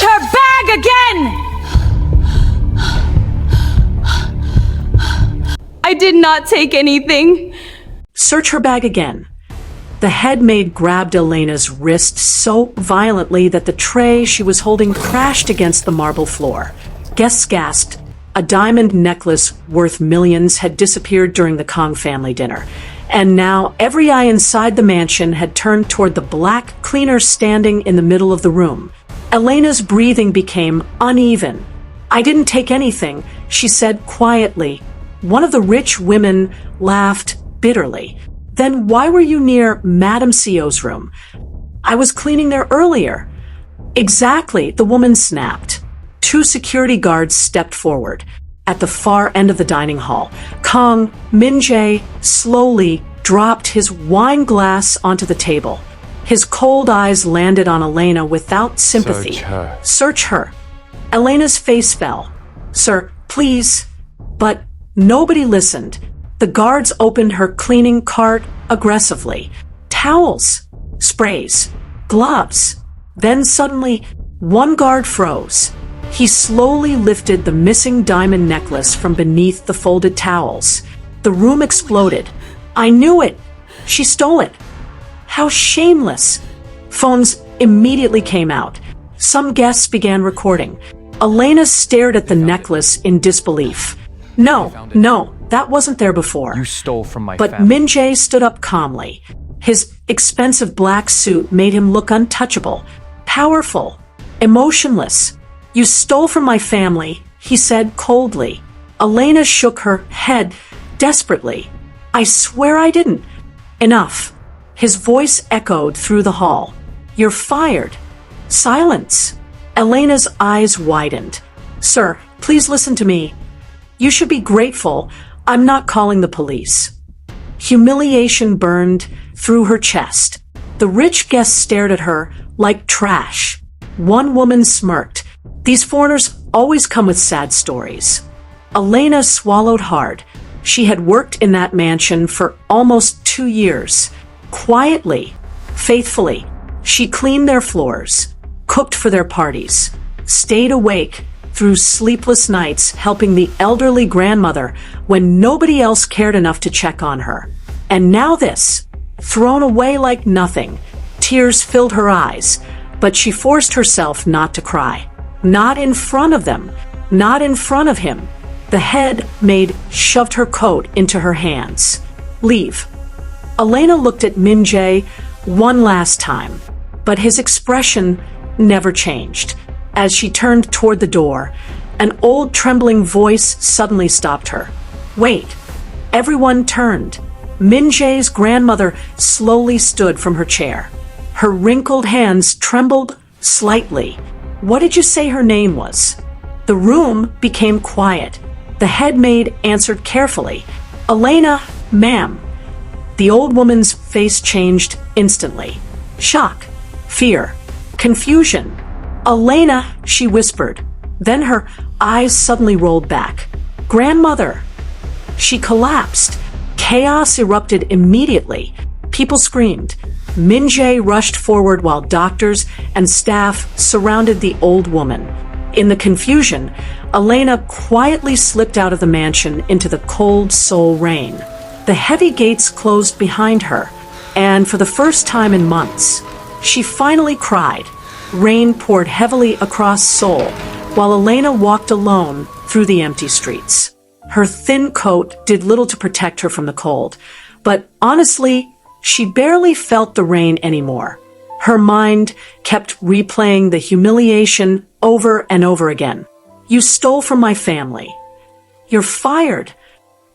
Search her bag again! I did not take anything. Search her bag again. The head maid grabbed Elena's wrist so violently that the tray she was holding crashed against the marble floor. Guests gasped. A diamond necklace worth millions had disappeared during the Kang family dinner. And now every eye inside the mansion had turned toward the black cleaner standing in the middle of the room. Elena's breathing became uneven. I didn't take anything, she said quietly. One of the rich women laughed bitterly. Then why were you near Madame CEO's room? I was cleaning there earlier. Exactly, the woman snapped. 2 security guards stepped forward. At the far end of the dining hall, Kang Min-Jae slowly dropped his wine glass onto the table. His cold eyes landed on Elena without sympathy. Search her. Elena's face fell. Sir, please. But nobody listened. The guards opened her cleaning cart aggressively. Towels, sprays, gloves. Then suddenly, one guard froze. He slowly lifted the missing diamond necklace from beneath the folded towels. The room exploded. I knew it. She stole it. How shameless. Phones immediately came out. Some guests began recording. Elena stared at the necklace in disbelief. No, that wasn't there before. You stole from my But family. Min-Jae stood up calmly. His expensive black suit made him look untouchable, powerful, emotionless. You stole from my family, he said coldly. Elena shook her head desperately. I swear I didn't. Enough. His voice echoed through the hall. You're fired. Silence. Elena's eyes widened. Sir, please listen to me. You should be grateful. I'm not calling the police. Humiliation burned through her chest. The rich guests stared at her like trash. One woman smirked. These foreigners always come with sad stories. Elena swallowed hard. She had worked in that mansion for almost 2 years. Quietly, faithfully, she cleaned their floors, cooked for their parties, stayed awake through sleepless nights helping the elderly grandmother when nobody else cared enough to check on her. And now this, thrown away like nothing. Tears filled her eyes, but she forced herself not to cry. Not in front of them, not in front of him. The head maid shoved her coat into her hands. Leave. Elena looked at Min-Jae one last time, but his expression never changed. As she turned toward the door, an old trembling voice suddenly stopped her. Wait. Everyone turned. Min-Jae's grandmother slowly stood from her chair. Her wrinkled hands trembled slightly. What did you say her name was? The room became quiet. The head maid answered carefully. Elena, ma'am. The old woman's face changed instantly. Shock, fear, confusion. Elena, she whispered. Then her eyes suddenly rolled back. Grandmother. She collapsed. Chaos erupted immediately. People screamed. Min-Jae rushed forward while doctors and staff surrounded the old woman. In the confusion, Elena quietly slipped out of the mansion into the cold Seoul rain. The heavy gates closed behind her, and for the first time in months, she finally cried. Rain poured heavily across Seoul, while Elena walked alone through the empty streets. Her thin coat did little to protect her from the cold, but honestly, she barely felt the rain anymore. Her mind kept replaying the humiliation over and over again. You stole from my family. You're fired.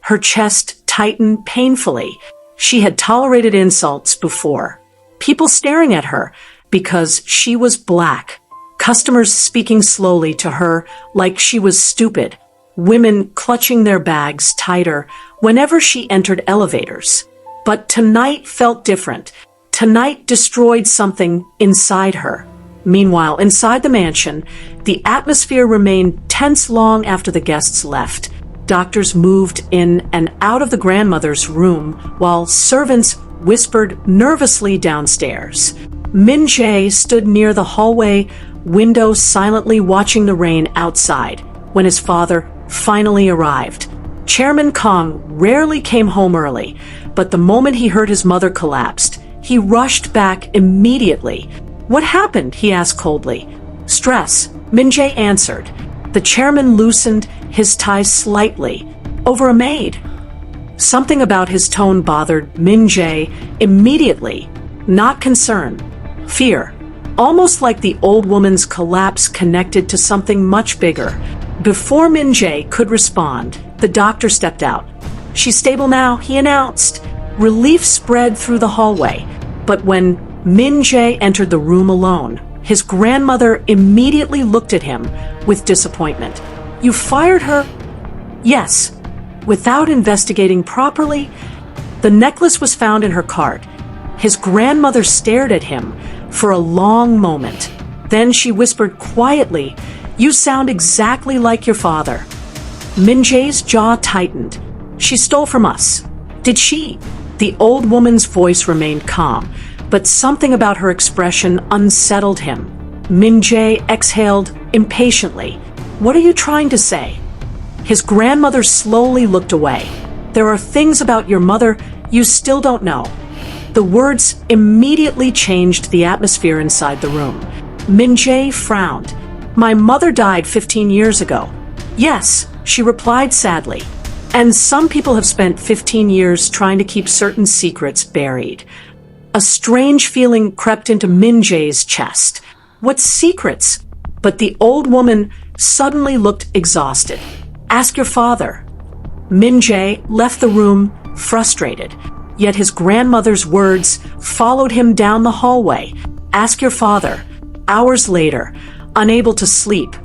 Her chest tightened painfully. She had tolerated insults before. People staring at her because she was black. Customers speaking slowly to her like she was stupid. Women clutching their bags tighter whenever she entered elevators. But tonight felt different. Tonight destroyed something inside her. Meanwhile, inside the mansion, the atmosphere remained tense long after the guests left. Doctors moved in and out of the grandmother's room, while servants whispered nervously downstairs. Min-Jae stood near the hallway window silently watching the rain outside when his father finally arrived. Chairman Kang rarely came home early, but the moment he heard his mother collapsed, he rushed back immediately. "What happened?" he asked coldly. "Stress," Min-Jae answered. The chairman loosened his tie slightly. "Over a maid." Something about his tone bothered Min-Jae immediately. Not concern, fear. Almost like the old woman's collapse connected to something much bigger. Before Min-Jae could respond, the doctor stepped out. "She's stable now," he announced. Relief spread through the hallway. But when Min-Jae entered the room alone, his grandmother immediately looked at him with disappointment. "You fired her?" "Yes." Without investigating properly, the necklace was found in her cart. His grandmother stared at him for a long moment. Then she whispered quietly, "You sound exactly like your father." Min-Jae's jaw tightened. "She stole from us." "Did she?" The old woman's voice remained calm, but something about her expression unsettled him. Min-Jae exhaled impatiently. "What are you trying to say?" His grandmother slowly looked away. "There are things about your mother you still don't know." The words immediately changed the atmosphere inside the room. Min-Jae frowned. "My mother died 15 years ago." "Yes," she replied sadly. "And some people have spent 15 years trying to keep certain secrets buried." A strange feeling crept into Min-Jae's chest. What secrets? But the old woman suddenly looked exhausted. "Ask your father." Min-Jae left the room, frustrated. Yet his grandmother's words followed him down the hallway. "Ask your father." Hours later, unable to sleep,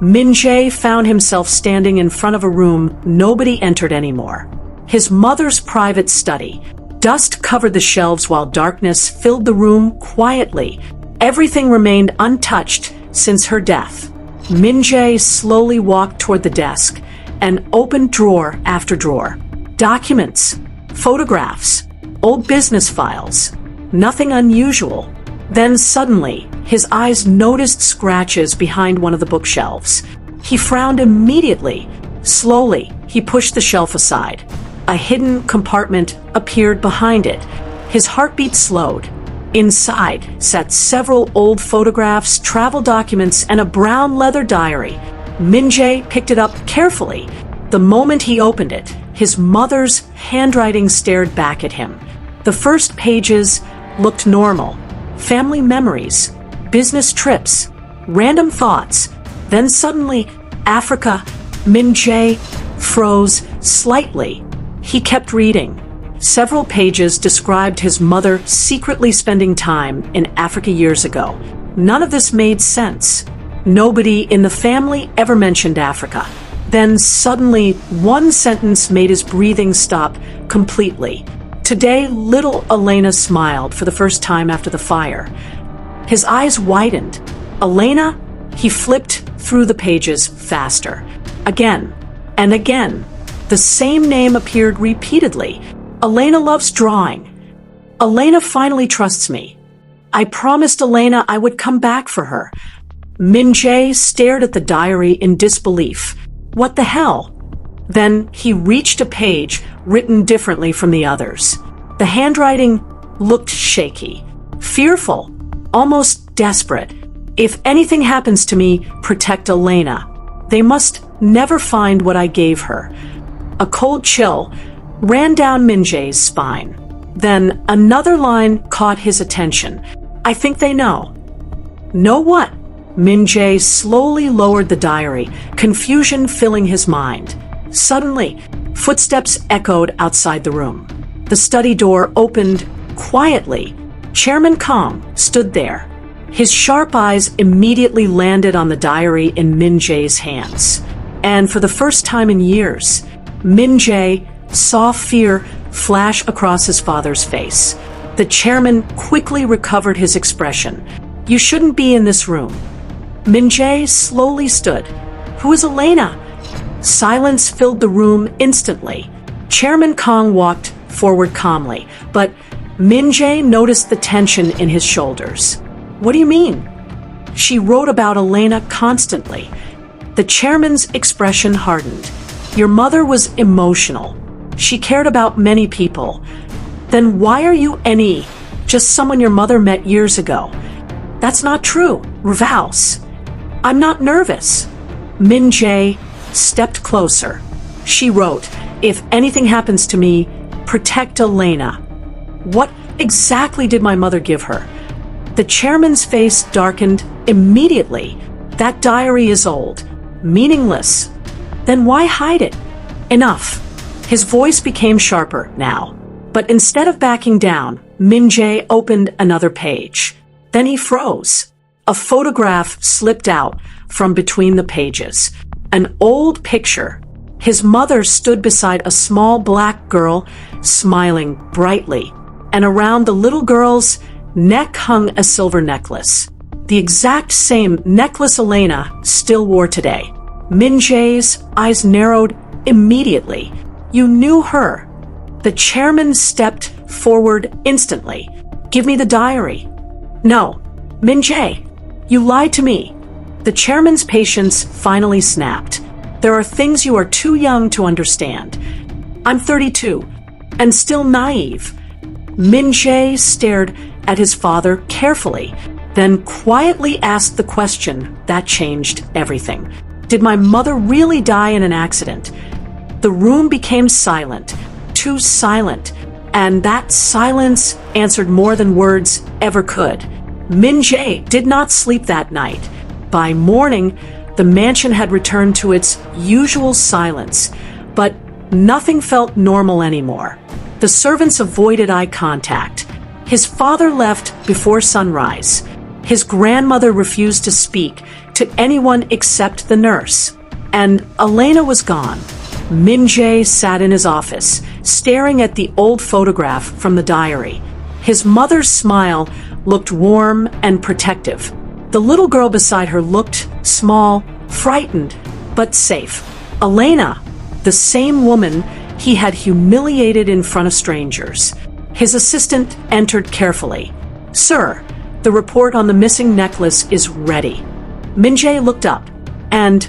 Min-Jae found himself standing in front of a room nobody entered anymore. His mother's private study. Dust covered the shelves while darkness filled the room quietly. Everything remained untouched since her death. Min-Jae slowly walked toward the desk and opened drawer after drawer. Documents, photographs, old business files. Nothing unusual. Then suddenly, his eyes noticed scratches behind one of the bookshelves. He frowned immediately. Slowly, he pushed the shelf aside. A hidden compartment appeared behind it. His heartbeat slowed. Inside sat several old photographs, travel documents, and a brown leather diary. Min-Jae picked it up carefully. The moment he opened it, his mother's handwriting stared back at him. The first pages looked normal. Family memories, business trips, random thoughts. Then suddenly, Africa. Min-Jae froze slightly. He kept reading. Several pages described his mother secretly spending time in Africa years ago. None of this made sense. Nobody in the family ever mentioned Africa. Then suddenly, one sentence made his breathing stop completely. Today, little Elena smiled for the first time after the fire. His eyes widened. "Elena?" He flipped through the pages faster. Again and again, the same name appeared repeatedly. "Elena loves drawing. Elena finally trusts me. I promised Elena I would come back for her." Min-Jae stared at the diary in disbelief. What the hell? Then he reached a page written differently from the others. The handwriting looked shaky, fearful, almost desperate. "If anything happens to me, protect Elena. They must never find what I gave her." A cold chill ran down Min-Jae's spine. Then another line caught his attention. "I think they know." "Know what?" Min-Jae slowly lowered the diary, confusion filling his mind. Suddenly, footsteps echoed outside the room. The study door opened quietly. Chairman Kang stood there. His sharp eyes immediately landed on the diary in Min-Jae's hands. And for the first time in years, Min-Jae saw fear flash across his father's face. The chairman quickly recovered his expression. "You shouldn't be in this room." Min-Jae slowly stood. "Who is Elena?" Silence filled the room instantly. Chairman Kang walked forward calmly, but Min-Jae noticed the tension in his shoulders. "What do you mean?" She wrote about Elena constantly. The chairman's expression hardened. Your mother was emotional. She cared about many people. Then why are you just someone your mother met years ago? That's not true, Revals. I'm not nervous. Min-Jae stepped closer. She wrote, if anything happens to me, protect Elena. What exactly did my mother give her? The chairman's face darkened immediately. That diary is old, meaningless. Then why hide it? Enough. His voice became sharper now. But instead of backing down, Min-Jae opened another page. Then he froze. A photograph slipped out from between the pages. An old picture. His mother stood beside a small black girl, smiling brightly. And around the little girl's neck hung a silver necklace. The exact same necklace Elena still wore today. Min-Jae's eyes narrowed immediately. You knew her. The chairman stepped forward instantly. Give me the diary. No, Min-Jae, you lied to me. The chairman's patience finally snapped. There are things you are too young to understand. I'm 32, and still naive. Min-Jae stared at his father carefully, then quietly asked the question that changed everything. Did my mother really die in an accident? The room became silent, too silent, and that silence answered more than words ever could. Min-Jae did not sleep that night. By morning, the mansion had returned to its usual silence, but nothing felt normal anymore. The servants avoided eye contact. His father left before sunrise. His grandmother refused to speak to anyone except the nurse. And Elena was gone. Min-Jae sat in his office, staring at the old photograph from the diary. His mother's smile looked warm and protective. The little girl beside her looked small, frightened, but safe. Elena, the same woman he had humiliated in front of strangers. His assistant entered carefully. Sir, the report on the missing necklace is ready. Min-Jae looked up, and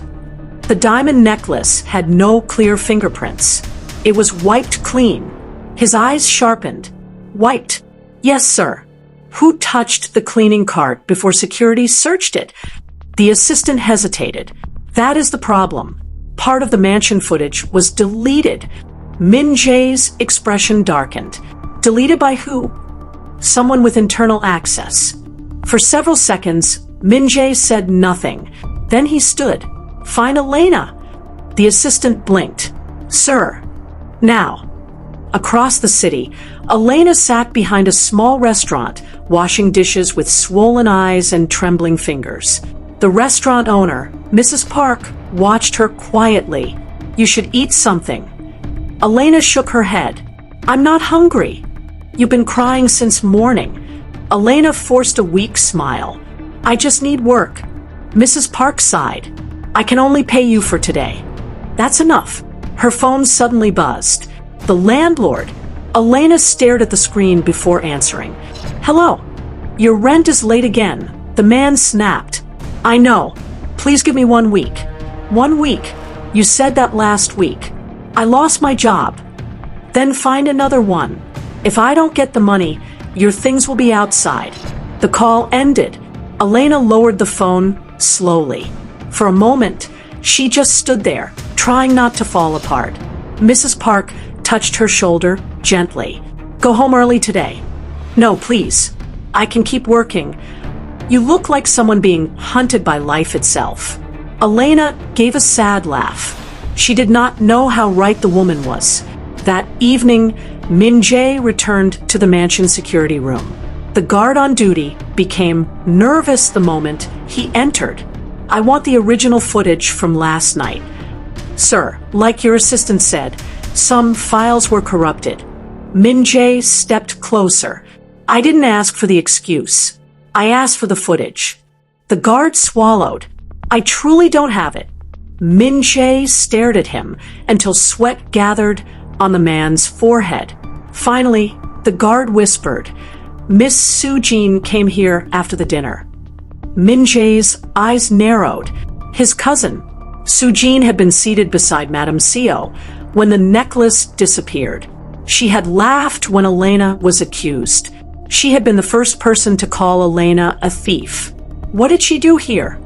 the diamond necklace had no clear fingerprints. It was wiped clean. His eyes sharpened. Wiped. Yes, sir. Who touched the cleaning cart before security searched it? The assistant hesitated. That is the problem. Part of the mansion footage was deleted. Min-Jae's expression darkened. Deleted by who? Someone with internal access. For several seconds, Min-Jae said nothing. Then he stood. Find Elena. The assistant blinked. Sir. Now. Across the city, Elena sat behind a small restaurant, washing dishes with swollen eyes and trembling fingers. The restaurant owner, Mrs. Park, watched her quietly. You should eat something. Elena shook her head. I'm not hungry. You've been crying since morning. Elena forced a weak smile. I just need work. Mrs. Park sighed. I can only pay you for today. That's enough. Her phone suddenly buzzed. The landlord. Elena stared at the screen before answering. Hello. Your rent is late again. The man snapped. I know. Please give me 1 week. 1 week. You said that last week. I lost my job. Then find another one. If I don't get the money, your things will be outside. The call ended. Elena lowered the phone slowly. For a moment, she just stood there, trying not to fall apart. Mrs. Park touched her shoulder gently. Go home early today. No, please. I can keep working. You look like someone being hunted by life itself. Elena gave a sad laugh. She did not know how right the woman was. That evening, Min-Jae returned to the mansion security room. The guard on duty became nervous the moment he entered. I want the original footage from last night. Sir, like your assistant said, some files were corrupted. Min-Jae stepped closer. I didn't ask for the excuse. I asked for the footage. The guard swallowed. I truly don't have it. Min-Jae stared at him until sweat gathered on the man's forehead. Finally, the guard whispered, Miss Soo-Jin came here after the dinner. Min-Jae's eyes narrowed. His cousin, Soo-jin, had been seated beside Madame Seo when the necklace disappeared. She had laughed when Elena was accused. She had been the first person to call Elena a thief. What did she do here?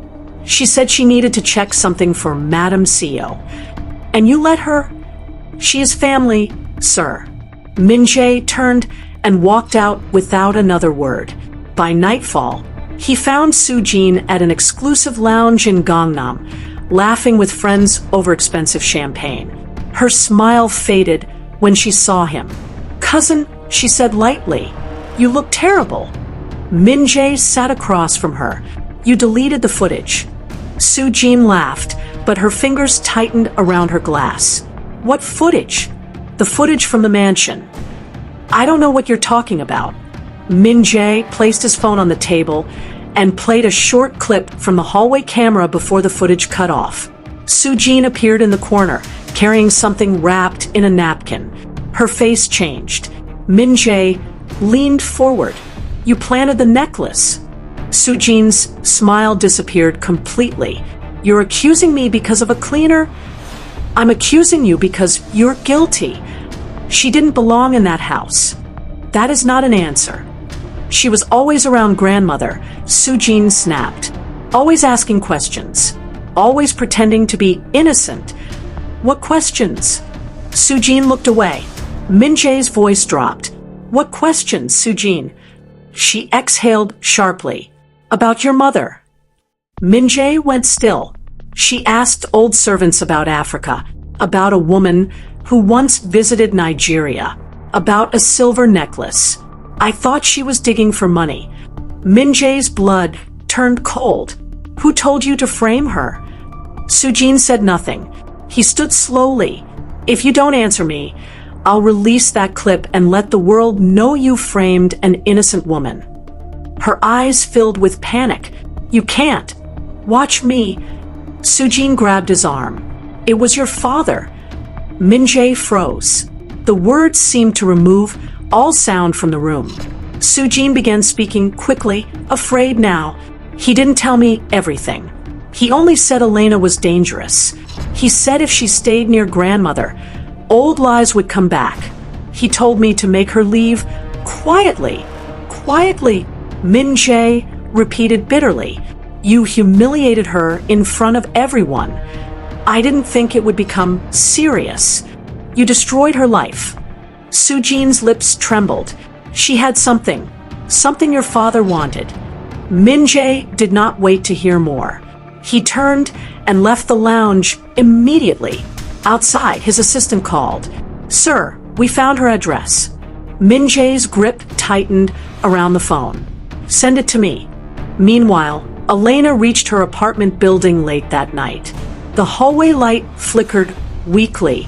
She said she needed to check something for Madame Seo. And you let her? She is family, sir. Min-Jae turned and walked out without another word. By nightfall, he found Soo-jin at an exclusive lounge in Gangnam, laughing with friends over expensive champagne. Her smile faded when she saw him. "Cousin," she said lightly, "you look terrible." Min-Jae sat across from her. "You deleted the footage." Soo-jin laughed, but her fingers tightened around her glass. "What footage?" "The footage from the mansion." "I don't know what you're talking about." Min-Jae placed his phone on the table and played a short clip from the hallway camera before the footage cut off. Soo-jin appeared in the corner, carrying something wrapped in a napkin. Her face changed. Min-Jae leaned forward. "You planted the necklace." Soo-jin's smile disappeared completely. "You're accusing me because of a cleaner?" "I'm accusing you because you're guilty. She didn't belong in that house." "That is not an answer." "She was always around grandmother," Soo-jin snapped. "Always asking questions. Always pretending to be innocent." "What questions?" Soo-jin looked away. Min-Jae's voice dropped. "What questions, Soo-jin?" She exhaled sharply. "About your mother." Min-Jae went still. She asked old servants about Africa, about a woman who once visited Nigeria, about a silver necklace. "I thought she was digging for money." Min-Jae's blood turned cold. "Who told you to frame her?" Soo-jin said nothing. He stood slowly. "If you don't answer me, I'll release that clip and let the world know you framed an innocent woman." Her eyes filled with panic. "You can't. Watch me." Soo-jin grabbed his arm. "It was your father." Min-Jae froze. The words seemed to remove all sound from the room. Soo-jin began speaking quickly, afraid now. "He didn't tell me everything. He only said Elena was dangerous. He said if she stayed near grandmother, old lies would come back. He told me to make her leave quietly." "Quietly," Min-Jae repeated bitterly. "You humiliated her in front of everyone. I didn't think it would become serious. You destroyed her life." Soo-jin's lips trembled. She had something your father wanted. Min-Jae did not wait to hear more. He turned and left the lounge immediately. Outside, his assistant called. "Sir, we found her address." Min-Jae's grip tightened around the phone. "Send it to me." Meanwhile, Elena reached her apartment building late that night. The hallway light flickered weakly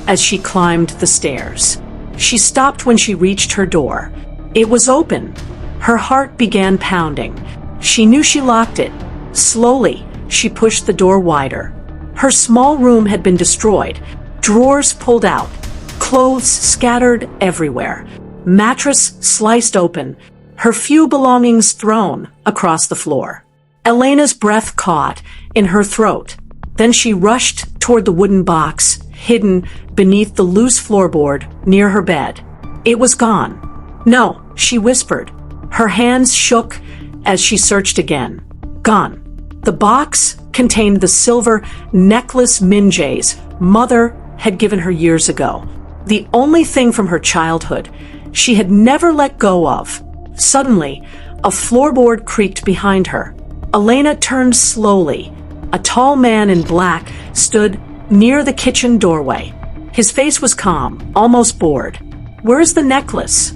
as she climbed the stairs. She stopped when she reached her door. It was open. Her heart began pounding. She knew she locked it. Slowly, she pushed the door wider. Her small room had been destroyed. Drawers pulled out. Clothes scattered everywhere. Mattress sliced open. Her few belongings thrown across the floor. Elena's breath caught in her throat. Then she rushed toward the wooden box, hidden beneath the loose floorboard near her bed. It was gone. "No," she whispered. Her hands shook as she searched again. Gone. The box contained the silver necklace Min-Jae's mother had given her years ago. The only thing from her childhood she had never let go of. Suddenly, a floorboard creaked behind her. Elena turned slowly. A tall man in black stood near the kitchen doorway. His face was calm, almost bored. "Where is the necklace?"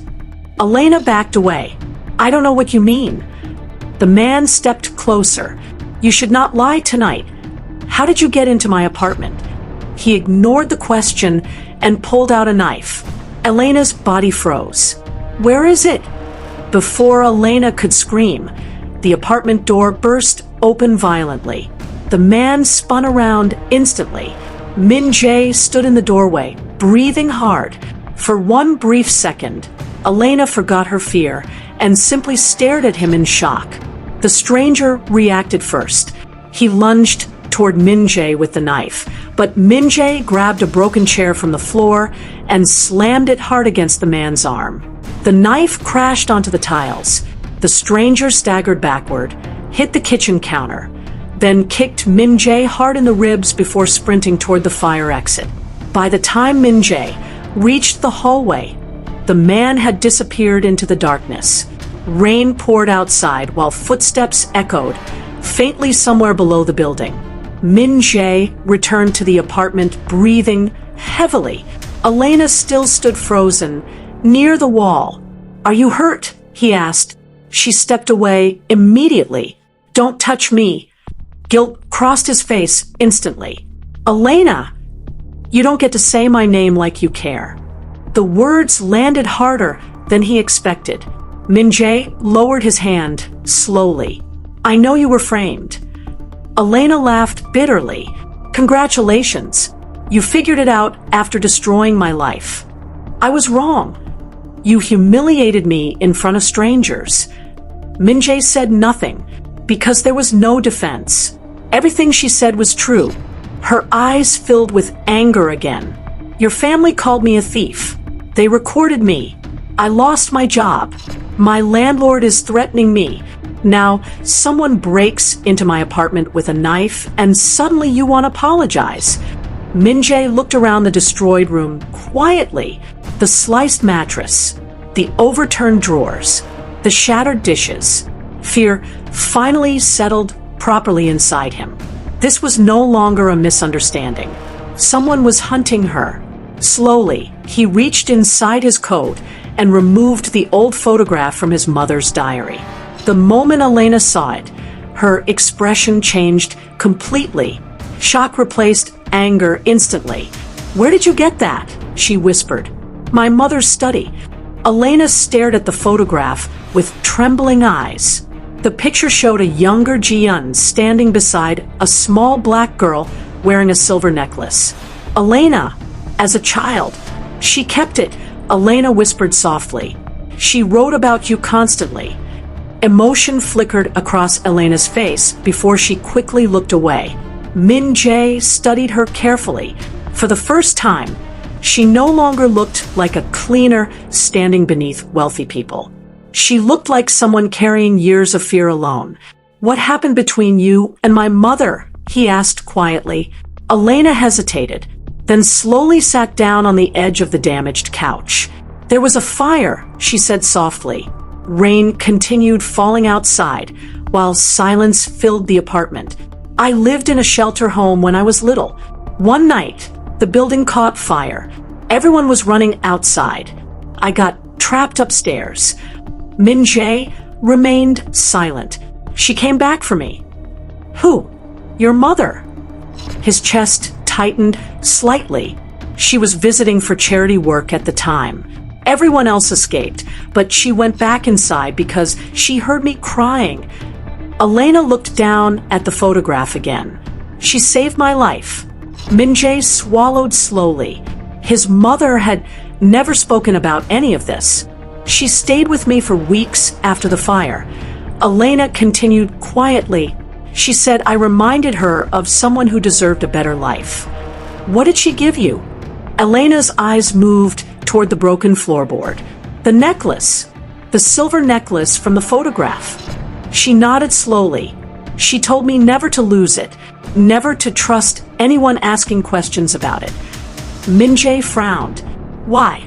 Elena backed away. "I don't know what you mean." The man stepped closer. "You should not lie tonight. How did you get into my apartment?" He ignored the question and pulled out a knife. Elena's body froze. "Where is it?" Before Elena could scream, the apartment door burst open violently. The man spun around instantly. Min-Jae stood in the doorway, breathing hard. For one brief second, Elena forgot her fear and simply stared at him in shock. The stranger reacted first. He lunged toward Min-Jae with the knife, but Min-Jae grabbed a broken chair from the floor and slammed it hard against the man's arm. The knife crashed onto the tiles. The stranger staggered backward, hit the kitchen counter, then kicked Min-Jae hard in the ribs before sprinting toward the fire exit. By the time Min-Jae reached the hallway, the man had disappeared into the darkness. Rain poured outside while footsteps echoed faintly somewhere below the building. Min-Jae returned to the apartment, breathing heavily. Elena still stood frozen, near the wall. "Are you hurt?" he asked. She stepped away immediately. "Don't touch me." Guilt crossed his face instantly. "Elena, you don't get to say my name like you care." The words landed harder than he expected. Min-Jae lowered his hand slowly. "I know you were framed." Elena laughed bitterly. "Congratulations. You figured it out after destroying my life." "I was wrong. You humiliated me in front of strangers." Min-Jae said nothing because there was no defense. Everything she said was true. Her eyes filled with anger again. "Your family called me a thief. They recorded me. I lost my job. My landlord is threatening me. Now, someone breaks into my apartment with a knife, and suddenly you want to apologize." Min-Jae looked around the destroyed room quietly. The sliced mattress, the overturned drawers, the shattered dishes. Fear finally settled properly inside him. This was no longer a misunderstanding. Someone was hunting her. Slowly, he reached inside his coat and removed the old photograph from his mother's diary. The moment Elena saw it, her expression changed completely. Shock replaced anger instantly. "Where did you get that?" she whispered. "My mother's study." Elena stared at the photograph with trembling eyes. The picture showed a younger Ji-eun standing beside a small black girl wearing a silver necklace. "Elena, as a child." "She kept it," Elena whispered softly. "She wrote about you constantly." Emotion flickered across Elena's face before she quickly looked away. Min-Jae studied her carefully. For the first time, she no longer looked like a cleaner standing beneath wealthy people. She looked like someone carrying years of fear alone. "What happened between you and my mother?" he asked quietly. Elena hesitated, then slowly sat down on the edge of the damaged couch. "There was a fire," she said softly. Rain continued falling outside, while silence filled the apartment. "I lived in a shelter home when I was little. One night, the building caught fire. Everyone was running outside. I got trapped upstairs." Min-Jae remained silent. "She came back for me." "Who?" "Your mother." His chest tightened slightly. "She was visiting for charity work at the time. Everyone else escaped, but she went back inside because she heard me crying." Elena looked down at the photograph again. "She saved my life." Min-Jae swallowed slowly. His mother had never spoken about any of this. "She stayed with me for weeks after the fire." Elena continued quietly. She said, "I reminded her of someone who deserved a better life." "What did she give you?" Elena's eyes moved toward the broken floorboard. "The necklace. The silver necklace from the photograph." She nodded slowly. "She told me never to lose it, never to trust anyone asking questions about it." Min-Jae frowned. "Why?"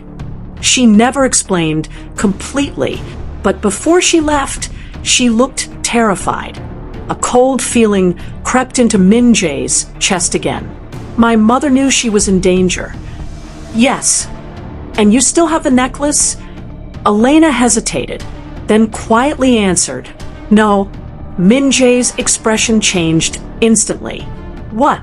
She never explained completely, but before she left, she looked terrified. A cold feeling crept into Min-Jae's chest again. "My mother knew she was in danger." "Yes." "And you still have the necklace?" Elena hesitated, then quietly answered, "No." Min-Jae's expression changed instantly. "What?"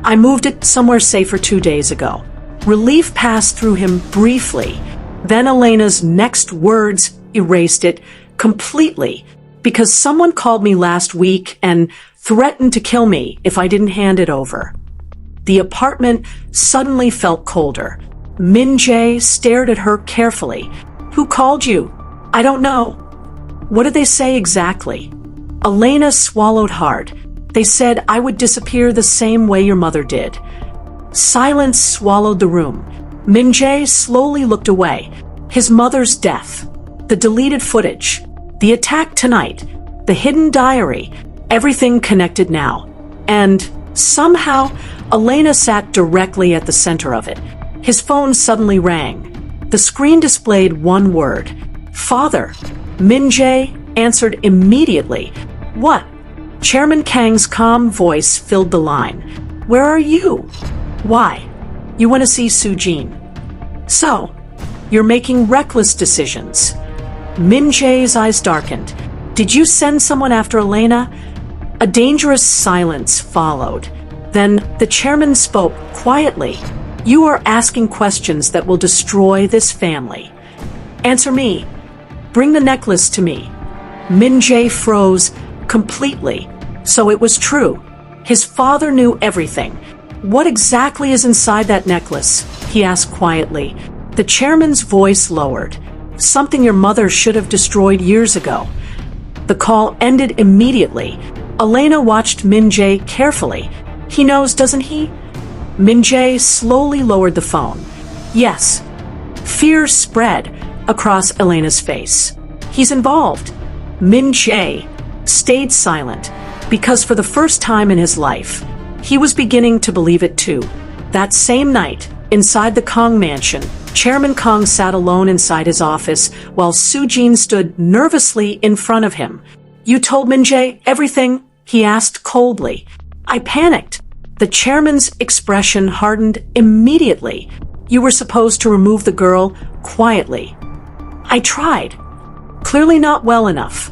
"I moved it somewhere safer 2 days ago." Relief passed through him briefly. Then Elena's next words erased it completely. "Because someone called me last week and threatened to kill me if I didn't hand it over." The apartment suddenly felt colder. Min-Jae stared at her carefully. "Who called you?" "I don't know." "What did they say exactly?" Elena swallowed hard. They said I would disappear the same way your mother did. Silence swallowed the room. Min-Jae slowly looked away. His mother's death, the deleted footage, the attack tonight, the hidden diary, everything connected now. And somehow, Elena sat directly at the center of it. His phone suddenly rang. The screen displayed one word: Father. Min-Jae answered immediately. What? Chairman Kang's calm voice filled the line. Where are you? Why? You want to see Soo-jin. So, you're making reckless decisions. Min-Jae's eyes darkened. Did you send someone after Elena? A dangerous silence followed. Then the chairman spoke quietly. You are asking questions that will destroy this family. Answer me. Bring the necklace to me. Min-Jae froze completely. So it was true. His father knew everything. What exactly is inside that necklace? He asked quietly. The chairman's voice lowered. Something your mother should have destroyed years ago. The call ended immediately. Elena watched Min-Jae carefully. He knows, doesn't he? Min-Jae slowly lowered the phone. Yes. Fear spread across Elena's face. He's involved. Min-Jae stayed silent because for the first time in his life, he was beginning to believe it too. That same night, inside the Kang mansion, Chairman Kang sat alone inside his office while Soo-jin stood nervously in front of him. You told Min-Jae everything? He asked coldly. I panicked. The chairman's expression hardened immediately. You were supposed to remove the girl quietly. I tried. Clearly not well enough.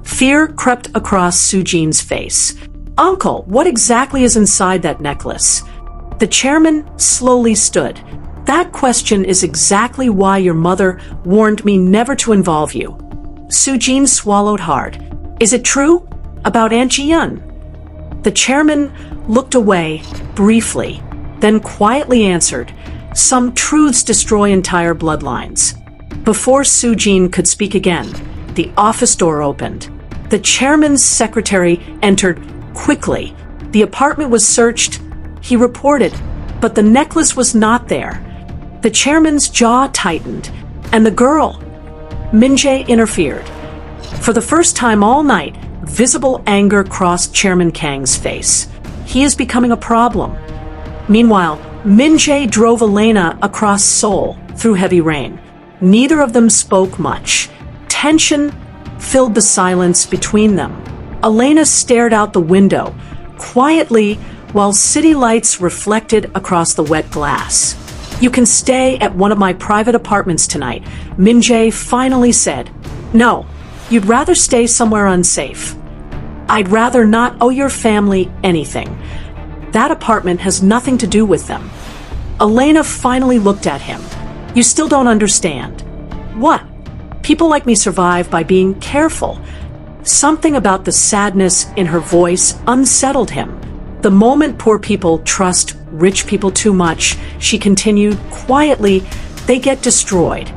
Fear crept across Soo-jin's face. Uncle, what exactly is inside that necklace? The chairman slowly stood. That question is exactly why your mother warned me never to involve you. Soo-jin swallowed hard. Is it true? About Aunt Ji-yeon? The chairman looked away briefly, then quietly answered, some truths destroy entire bloodlines. Before Soo-jin could speak again, the office door opened. The chairman's secretary entered quickly. The apartment was searched, he reported, but the necklace was not there. The chairman's jaw tightened, and the girl, Min-Jae, interfered. For the first time all night, visible anger crossed Chairman Kang's face. He is becoming a problem. Meanwhile, Min-Jae drove Elena across Seoul through heavy rain. Neither of them spoke much. Tension filled the silence between them. Elena stared out the window, quietly, while city lights reflected across the wet glass. You can stay at one of my private apartments tonight, Min-Jae finally said. No, you'd rather stay somewhere unsafe. I'd rather not owe your family anything. That apartment has nothing to do with them. Elena finally looked at him. You still don't understand. What? People like me survive by being careful. Something about the sadness in her voice unsettled him. The moment poor people trust rich people too much, she continued quietly, they get destroyed.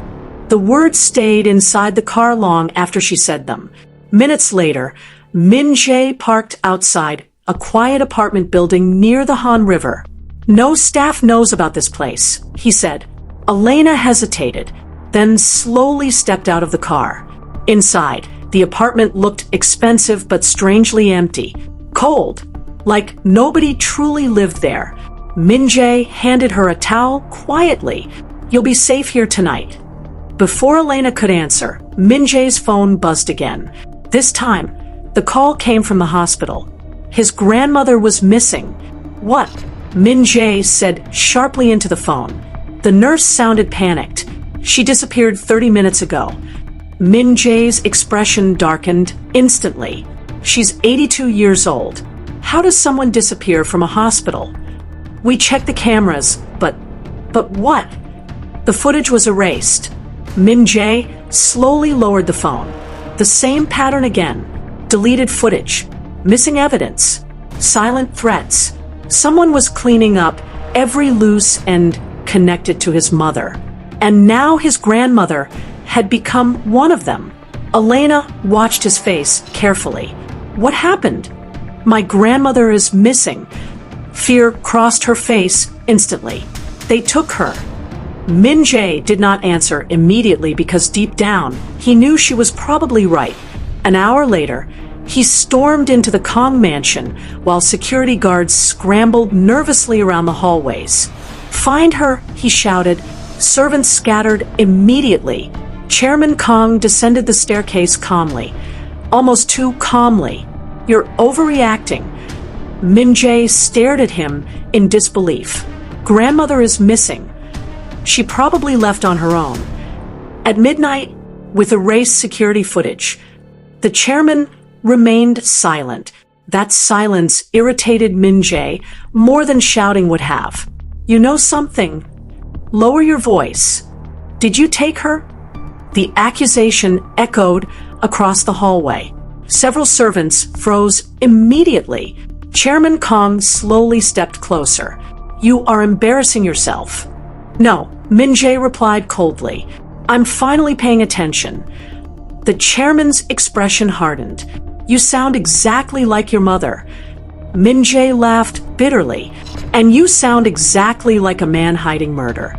The words stayed inside the car long after she said them. Minutes later, Min-Jae parked outside a quiet apartment building near the Han River. No staff knows about this place, he said. Elena hesitated, then slowly stepped out of the car. Inside, the apartment looked expensive but strangely empty. Cold, like nobody truly lived there. Min-Jae handed her a towel quietly. You'll be safe here tonight. Before Elena could answer, Min-Jae's phone buzzed again. This time, the call came from the hospital. His grandmother was missing. What? Min-Jae said sharply into the phone. The nurse sounded panicked. She disappeared 30 minutes ago. Min-Jae's expression darkened instantly. She's 82 years old. How does someone disappear from a hospital? We checked the cameras, but what? The footage was erased. Min-Jae slowly lowered the phone. The same pattern again. Deleted footage. Missing evidence. Silent threats. Someone was cleaning up every loose end connected to his mother. And now his grandmother had become one of them. Elena watched his face carefully. What happened? My grandmother is missing. Fear crossed her face instantly. They took her. Min-Jae did not answer immediately because deep down, he knew she was probably right. An hour later, he stormed into the Kang mansion while security guards scrambled nervously around the hallways. "Find her," he shouted. Servants scattered immediately. Chairman Kang descended the staircase calmly. Almost too calmly. "You're overreacting." Min-Jae stared at him in disbelief. "Grandmother is missing. She probably left on her own." At midnight, with erased security footage, the chairman remained silent. That silence irritated Min-Jae more than shouting would have. "You know something? Lower your voice. Did you take her?" The accusation echoed across the hallway. Several servants froze immediately. Chairman Kang slowly stepped closer. "You are embarrassing yourself." "No," Min-Jae replied coldly. "I'm finally paying attention." The chairman's expression hardened. "You sound exactly like your mother." Min-Jae laughed bitterly. "And you sound exactly like a man hiding murder."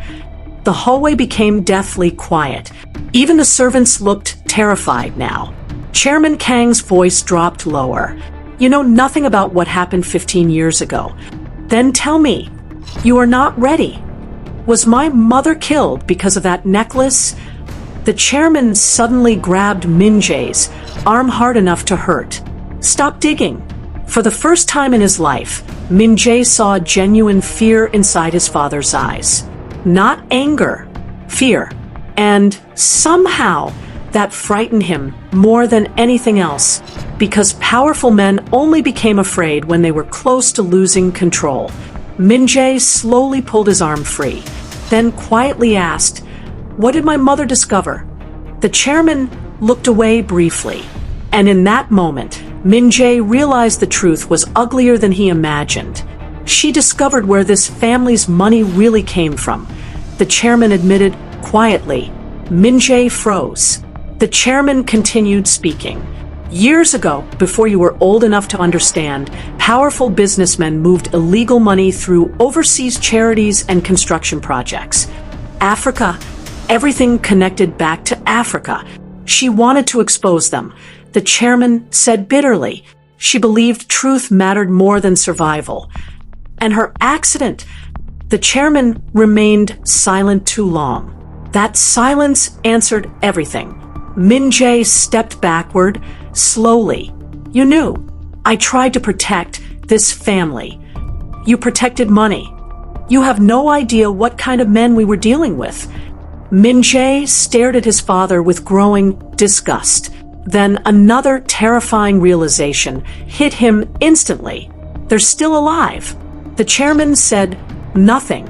The hallway became deathly quiet. Even the servants looked terrified now. Chairman Kang's voice dropped lower. "You know nothing about what happened 15 years ago. Then tell me, you are not ready. Was my mother killed because of that necklace?" The chairman suddenly grabbed Min-Jae's arm hard enough to hurt. "Stop digging." For the first time in his life, Min-Jae saw genuine fear inside his father's eyes. Not anger, fear. And somehow, that frightened him more than anything else, because powerful men only became afraid when they were close to losing control. Min-Jae slowly pulled his arm free, then quietly asked, "What did my mother discover?" The chairman looked away briefly, and in that moment, Min-Jae realized the truth was uglier than he imagined. She discovered where this family's money really came from. The chairman admitted quietly. Min-Jae froze. The chairman continued speaking. "Years ago, before you were old enough to understand, powerful businessmen moved illegal money through overseas charities and construction projects. Africa, everything connected back to Africa. She wanted to expose them." The chairman said bitterly. She believed truth mattered more than survival. And her accident. The chairman remained silent too long. That silence answered everything. Min-Jae stepped backward, slowly. "You knew. I tried to protect this family. You protected money. You have no idea what kind of men we were dealing with." Min-Jae stared at his father with growing disgust. Then another terrifying realization hit him instantly. "They're still alive." The chairman said nothing,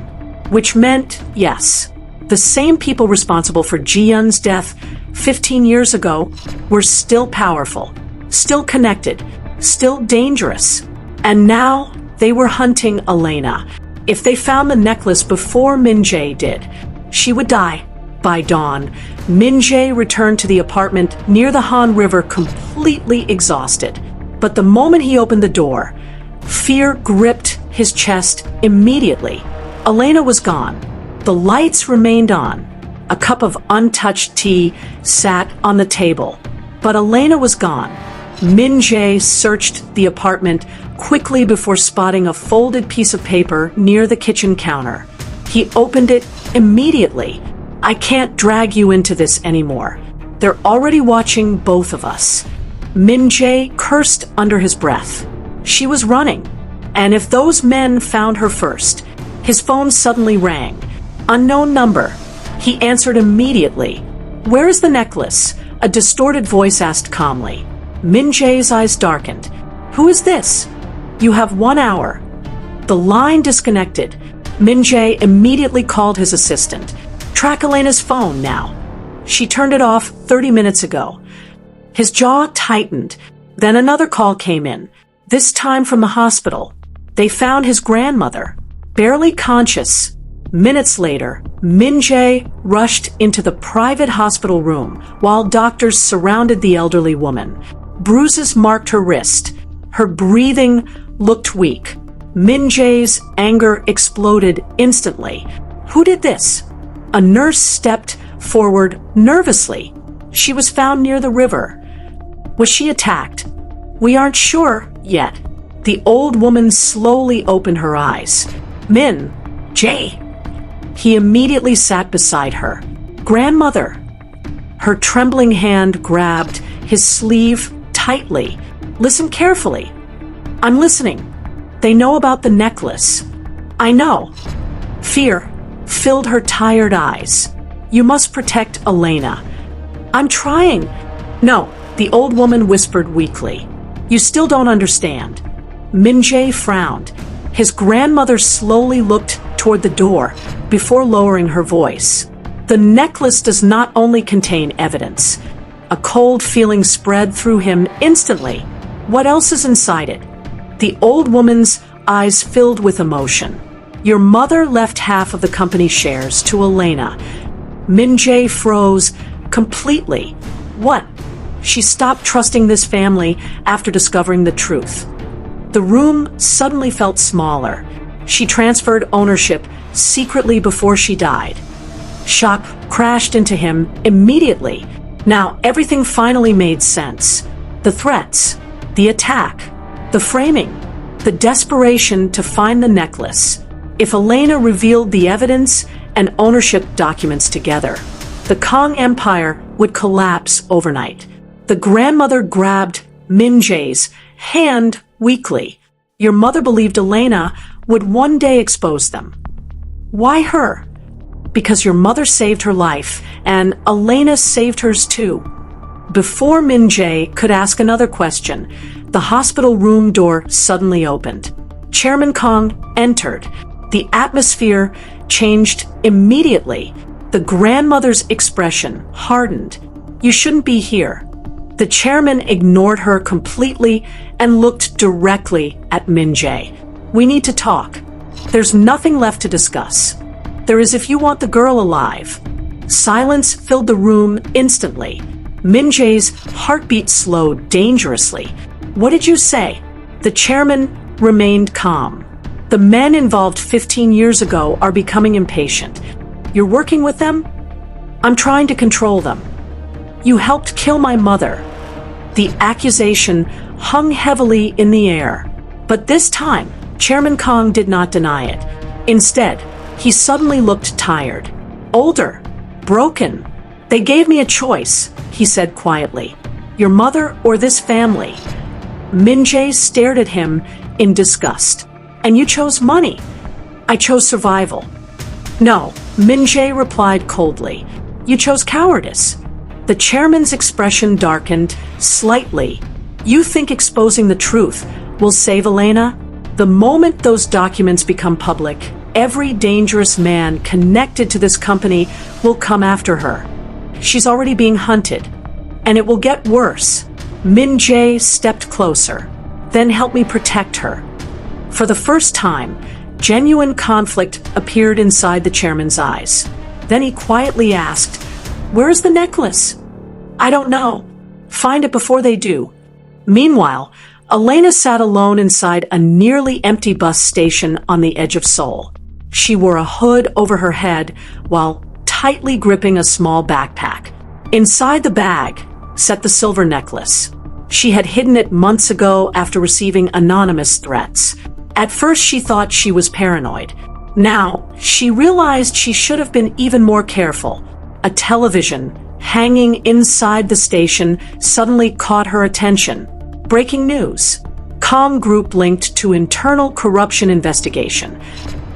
which meant yes. The same people responsible for Ji-Yun's death 15 years ago were still powerful, still connected, still dangerous. And now they were hunting Elena. If they found the necklace before Min-Jae did, she would die. By dawn, Min-Jae returned to the apartment near the Han River completely exhausted. But the moment he opened the door, fear gripped his chest immediately. Elena was gone. The lights remained on. A cup of untouched tea sat on the table. But Elena was gone. Min-Jae searched the apartment quickly before spotting a folded piece of paper near the kitchen counter. He opened it immediately. "I can't drag you into this anymore. They're already watching both of us." Min-Jae cursed under his breath. She was running. And if those men found her first, his phone suddenly rang. Unknown number. He answered immediately. "Where is the necklace?" A distorted voice asked calmly. Min-Jae's eyes darkened. "Who is this?" "You have 1 hour." The line disconnected. Min-Jae immediately called his assistant. "Track Elena's phone now. She turned it off 30 minutes ago." His jaw tightened. Then another call came in, this time from the hospital. They found his grandmother, barely conscious. Minutes later, Min-Jae rushed into the private hospital room while doctors surrounded the elderly woman. Bruises marked her wrist. Her breathing looked weak. Min-Jae's anger exploded instantly. Who did this? A nurse stepped forward nervously. She was found near the river. Was she attacked? We aren't sure yet. The old woman slowly opened her eyes. Min-Jae. He immediately sat beside her. Grandmother. Her trembling hand grabbed his sleeve tightly. Listen carefully. I'm listening. They know about the necklace. I know. Fear filled her tired eyes. You must protect Elena. I'm trying. No, the old woman whispered weakly. You still don't understand. Min-Jae frowned. His grandmother slowly looked toward the door before lowering her voice. The necklace does not only contain evidence. A cold feeling spread through him instantly. What else is inside it? The old woman's eyes filled with emotion. Your mother left half of the company's shares to Elena. Min-Jae froze completely. What? She stopped trusting this family after discovering the truth. The room suddenly felt smaller. She transferred ownership secretly before she died. Shock crashed into him immediately. Now everything finally made sense. The threats, the attack, the framing, the desperation to find the necklace. If Elena revealed the evidence and ownership documents together, the Kang Empire would collapse overnight. The grandmother grabbed Min-Jae's hand weakly. Your mother believed Elena would one day expose them. Why her? Because your mother saved her life, and Elena saved hers too. Before Min-Jae could ask another question, the hospital room door suddenly opened. Chairman Kang entered. The atmosphere changed immediately. The grandmother's expression hardened. You shouldn't be here. The chairman ignored her completely and looked directly at Min-Jae. We need to talk. There's nothing left to discuss. There is if you want the girl alive. Silence filled the room instantly. Min-Jae's heartbeat slowed dangerously. What did you say? The chairman remained calm. The men involved 15 years ago are becoming impatient. You're working with them? I'm trying to control them. You helped kill my mother. The accusation hung heavily in the air. But this time, Chairman Kang did not deny it. Instead, he suddenly looked tired, older, broken. They gave me a choice, he said quietly. Your mother or this family? Min-Jae stared at him in disgust. And you chose money. I chose survival. No, Min-Jae replied coldly. You chose cowardice. The chairman's expression darkened slightly. You think exposing the truth will save Elena? The moment those documents become public, every dangerous man connected to this company will come after her. She's already being hunted. And it will get worse. Min-Jae stepped closer. Then help me protect her. For the first time, genuine conflict appeared inside the chairman's eyes. Then he quietly asked, Where's the necklace? I don't know. Find it before they do. Meanwhile, Elena sat alone inside a nearly empty bus station on the edge of Seoul. She wore a hood over her head while tightly gripping a small backpack. Inside the bag sat the silver necklace. She had hidden it months ago after receiving anonymous threats. At first, she thought she was paranoid. Now, she realized she should have been even more careful. A television hanging inside the station suddenly caught her attention. Breaking news. Kang Group linked to internal corruption investigation.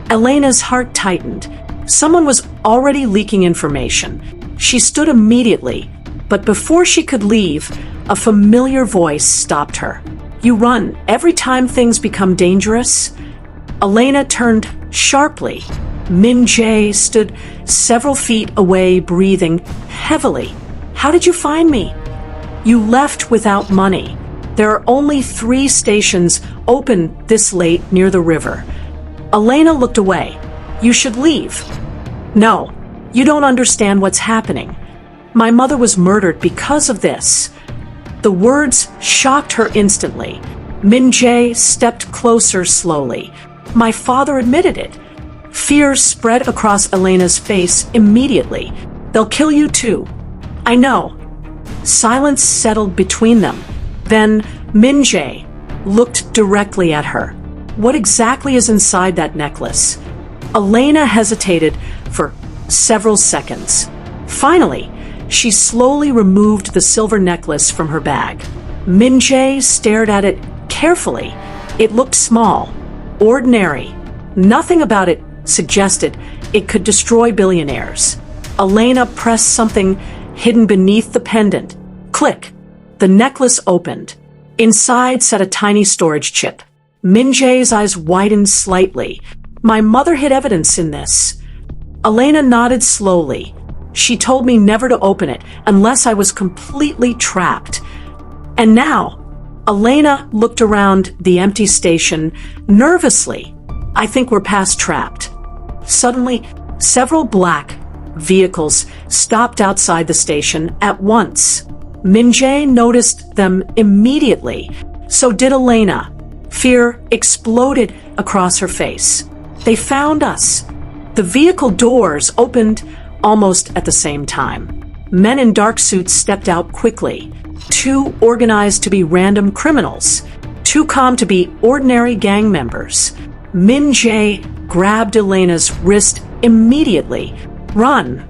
Elena's heart tightened. Someone was already leaking information. She stood immediately, but before she could leave, a familiar voice stopped her. You run every time things become dangerous? Elena turned sharply. Min-Jae stood several feet away, breathing heavily. How did you find me? You left without money. There are only 3 stations open this late near the river. Elena looked away. You should leave. No, you don't understand what's happening. My mother was murdered because of this. The words shocked her instantly. Min-Jae stepped closer slowly. My father admitted it. Fear spread across Elena's face immediately. They'll kill you too. I know. Silence settled between them. Then Min-Jae looked directly at her. What exactly is inside that necklace? Elena hesitated for several seconds. Finally, she slowly removed the silver necklace from her bag. Min-Jae stared at it carefully. It looked small, ordinary. Nothing about it suggested it could destroy billionaires. Elena pressed something hidden beneath the pendant. Click! The necklace opened. Inside sat a tiny storage chip. Min-Jae's eyes widened slightly. My mother hid evidence in this. Elena nodded slowly. She told me never to open it unless I was completely trapped. And now, Elena looked around the empty station nervously. I think we're past trapped. Suddenly, several black vehicles stopped outside the station at once. Min-Jae noticed them immediately. So did Elena. Fear exploded across her face. They found us. The vehicle doors opened almost at the same time. Men in dark suits stepped out quickly. Too organized to be random criminals. Too calm to be ordinary gang members. Min-Jae grabbed Elena's wrist immediately. Run!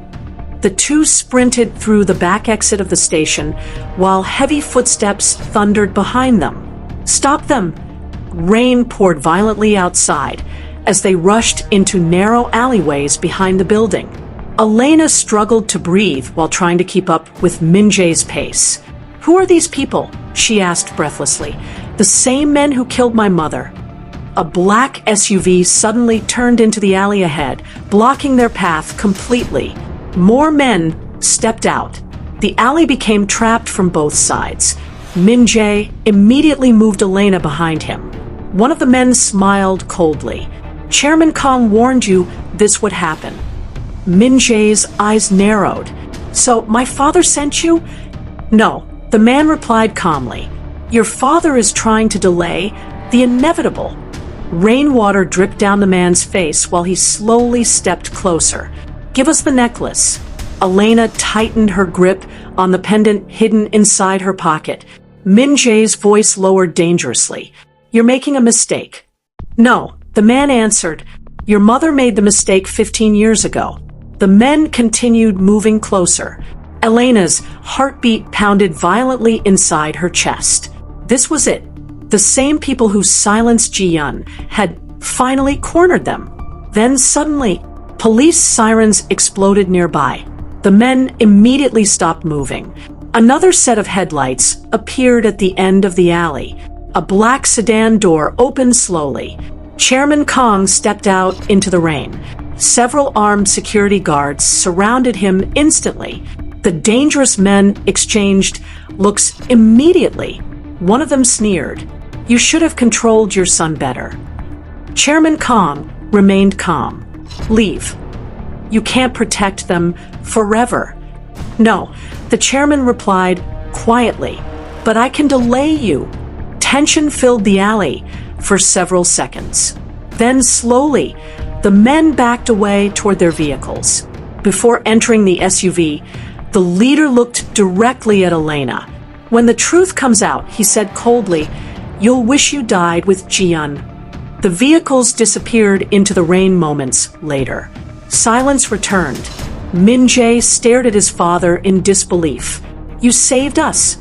The two sprinted through the back exit of the station while heavy footsteps thundered behind them. Stop them! Rain poured violently outside as they rushed into narrow alleyways behind the building. Elena struggled to breathe while trying to keep up with Min-Jae's pace. Who are these people? She asked breathlessly. The same men who killed my mother. A black SUV suddenly turned into the alley ahead, blocking their path completely. More men stepped out. The alley became trapped from both sides. Min-Jae immediately moved Elena behind him. One of the men smiled coldly. Chairman Kang warned you this would happen. Min-Jae's eyes narrowed. So, my father sent you? No, the man replied calmly. Your father is trying to delay the inevitable. Rainwater dripped down the man's face while he slowly stepped closer. Give us the necklace. Elena tightened her grip on the pendant hidden inside her pocket. Min-Jae's voice lowered dangerously. You're making a mistake. No, the man answered. Your mother made the mistake 15 years ago. The men continued moving closer. Elena's heartbeat pounded violently inside her chest. This was it. The same people who silenced Ji-yeon had finally cornered them. Then suddenly, police sirens exploded nearby. The men immediately stopped moving. Another set of headlights appeared at the end of the alley. A black sedan door opened slowly. Chairman Kang stepped out into the rain. Several armed security guards surrounded him instantly. The dangerous men exchanged looks immediately. One of them sneered. You should have controlled your son better. Chairman Kang remained calm. Leave. You can't protect them forever. No, the chairman replied quietly. But I can delay you. Tension filled the alley for several seconds. Then slowly, the men backed away toward their vehicles. Before entering the SUV, the leader looked directly at Elena. When the truth comes out, he said coldly, You'll wish you died with Ji-yeon. The vehicles disappeared into the rain moments later. Silence returned. Min-Jae stared at his father in disbelief. You saved us.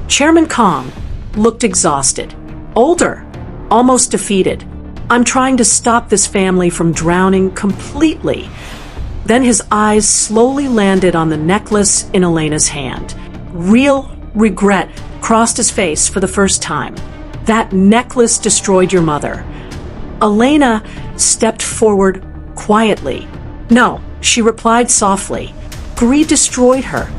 Chairman Kang looked exhausted. Older. Almost defeated. I'm trying to stop this family from drowning completely. Then his eyes slowly landed on the necklace in Elena's hand. Real regret crossed his face for the first time. That necklace destroyed your mother. Elena stepped forward quietly. No, she replied softly. Greed destroyed her.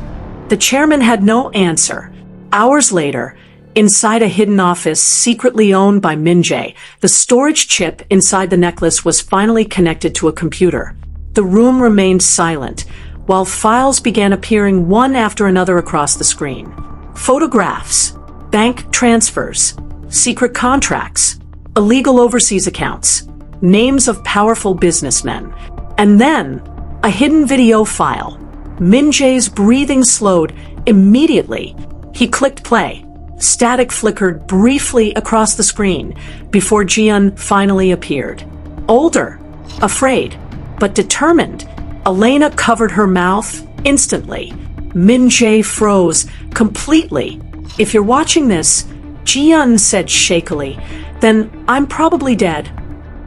The chairman had no answer. Hours later, inside a hidden office secretly owned by Min-Jae, the storage chip inside the necklace was finally connected to a computer. The room remained silent, while files began appearing one after another across the screen. Photographs, bank transfers, secret contracts, illegal overseas accounts, names of powerful businessmen, and then a hidden video file. Min-Jae's breathing slowed immediately. He clicked play. Static flickered briefly across the screen before Ji-yeon finally appeared. Older, afraid, but determined, Elena covered her mouth instantly. Min-Jae froze completely. "If you're watching this," Ji-yeon said shakily, "then I'm probably dead."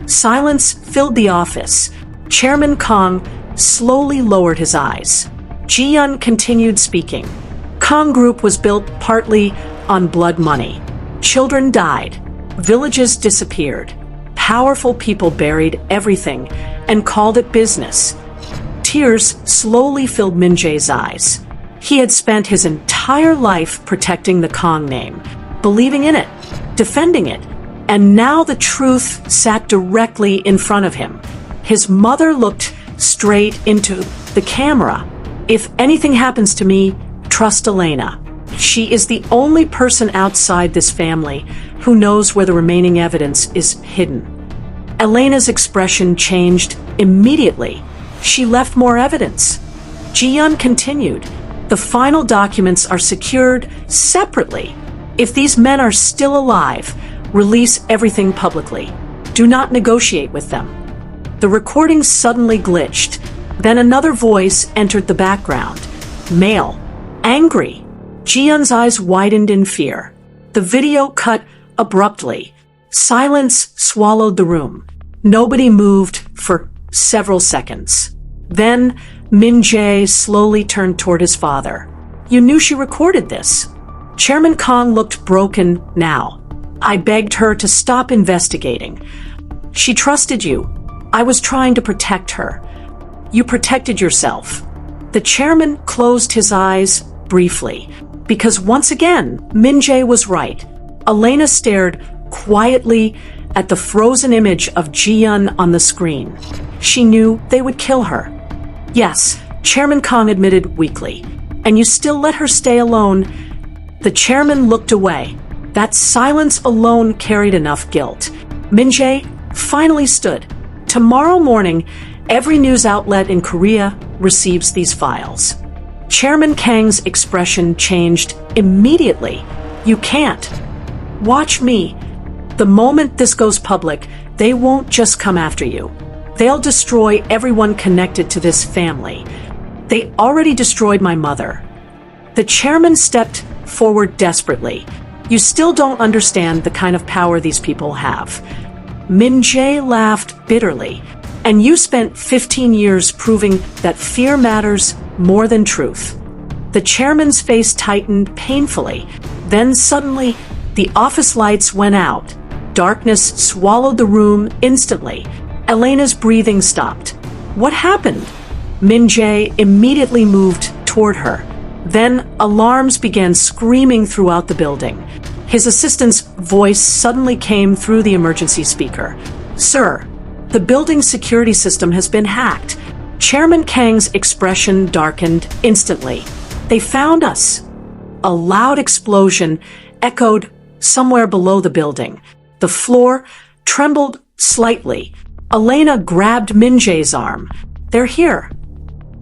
Silence filled the office. Chairman Kang slowly lowered his eyes. Ji-yeon continued speaking. Kang Group was built partly on blood money. Children died. Villages disappeared. Powerful people buried everything and called it business. Tears slowly filled Min-Jae's eyes. He had spent his entire life protecting the Kang name, believing in it, defending it, and now the truth sat directly in front of him. His mother looked straight into the camera. "If anything happens to me, trust Elena. She is the only person outside this family who knows where the remaining evidence is hidden." Elena's expression changed immediately. She left more evidence. Ji-yeon continued. "The final documents are secured separately. If these men are still alive, release everything publicly. Do not negotiate with them." The recording suddenly glitched. Then another voice entered the background. Male. Angry. Ji-yeon's eyes widened in fear. The video cut abruptly. Silence swallowed the room. Nobody moved for several seconds. Then Min-Jae slowly turned toward his father. "You knew she recorded this." Chairman Kang looked broken now. "I begged her to stop investigating. She trusted you. I was trying to protect her. You protected yourself." The chairman closed his eyes briefly, because once again, Min-Jae was right. Elena stared quietly at the frozen image of Ji-yeon on the screen. She knew they would kill her. "Yes," Chairman Kang admitted weakly. "And you still let her stay alone." The chairman looked away. That silence alone carried enough guilt. Min-Jae finally stood. "Tomorrow morning, every news outlet in Korea receives these files." Chairman Kang's expression changed immediately. "You can't. Watch me. The moment this goes public, they won't just come after you. They'll destroy everyone connected to this family. They already destroyed my mother." The chairman stepped forward desperately. "You still don't understand the kind of power these people have." Min-Jae laughed bitterly. "And you spent 15 years proving that fear matters more than truth." The chairman's face tightened painfully. Then suddenly, the office lights went out. Darkness swallowed the room instantly. Elena's breathing stopped. "What happened?" Min-Jae immediately moved toward her. Then alarms began screaming throughout the building. His assistant's voice suddenly came through the emergency speaker. "Sir, the building's security system has been hacked." Chairman Kang's expression darkened instantly. "They found us." A loud explosion echoed somewhere below the building. The floor trembled slightly. Elena grabbed Min-Jae's arm. "They're here."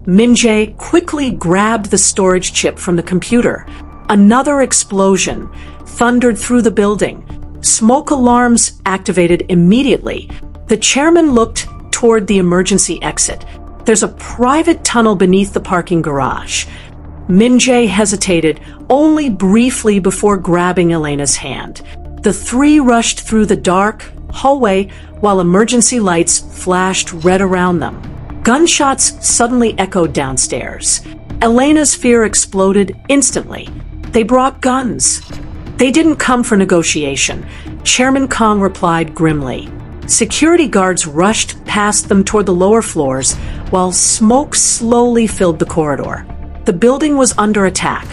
Min-Jae quickly grabbed the storage chip from the computer. Another explosion thundered through the building. Smoke alarms activated immediately. The chairman looked toward the emergency exit. "There's a private tunnel beneath the parking garage." Min-Jae hesitated only briefly before grabbing Elena's hand. The three rushed through the dark hallway while emergency lights flashed red around them. Gunshots suddenly echoed downstairs. Elena's fear exploded instantly. They brought guns. "They didn't come for negotiation," Chairman Kang replied grimly. Security guards rushed past them toward the lower floors while smoke slowly filled the corridor. The building was under attack.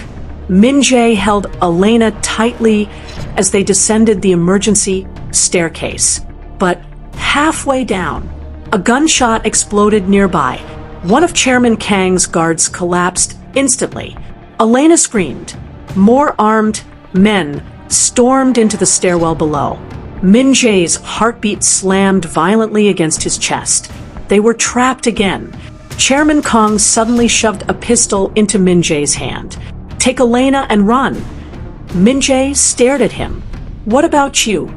Min-Jae held Elena tightly as they descended the emergency staircase. But halfway down, a gunshot exploded nearby. One of Chairman Kang's guards collapsed instantly. Elena screamed. More armed men stormed into the stairwell below. Min-Jae's heartbeat slammed violently against his chest. They were trapped again. Chairman Kang suddenly shoved a pistol into Min-Jae's hand. "Take Elena and run." Min-Jae stared at him. "What about you?"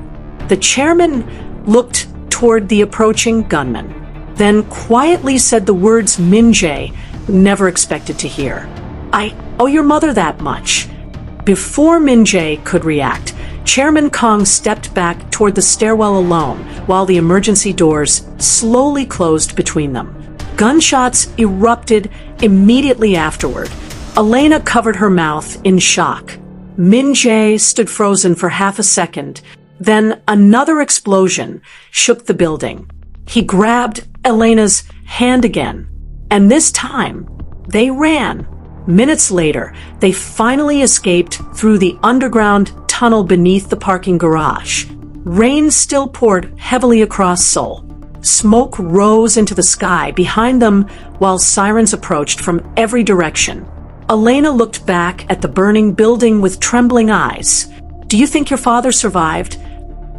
The chairman looked toward the approaching gunman, then quietly said the words Min-Jae never expected to hear. "I owe your mother that much." Before Min-Jae could react, Chairman Kang stepped back toward the stairwell alone while the emergency doors slowly closed between them. Gunshots erupted immediately afterward. Elena covered her mouth in shock. Min-Jae stood frozen for half a second. Then another explosion shook the building. He grabbed Elena's hand again, and this time they ran. Minutes later, they finally escaped through the underground tunnel beneath the parking garage. Rain still poured heavily across Seoul. Smoke rose into the sky behind them while sirens approached from every direction. Elena looked back at the burning building with trembling eyes. "Do you think your father survived?"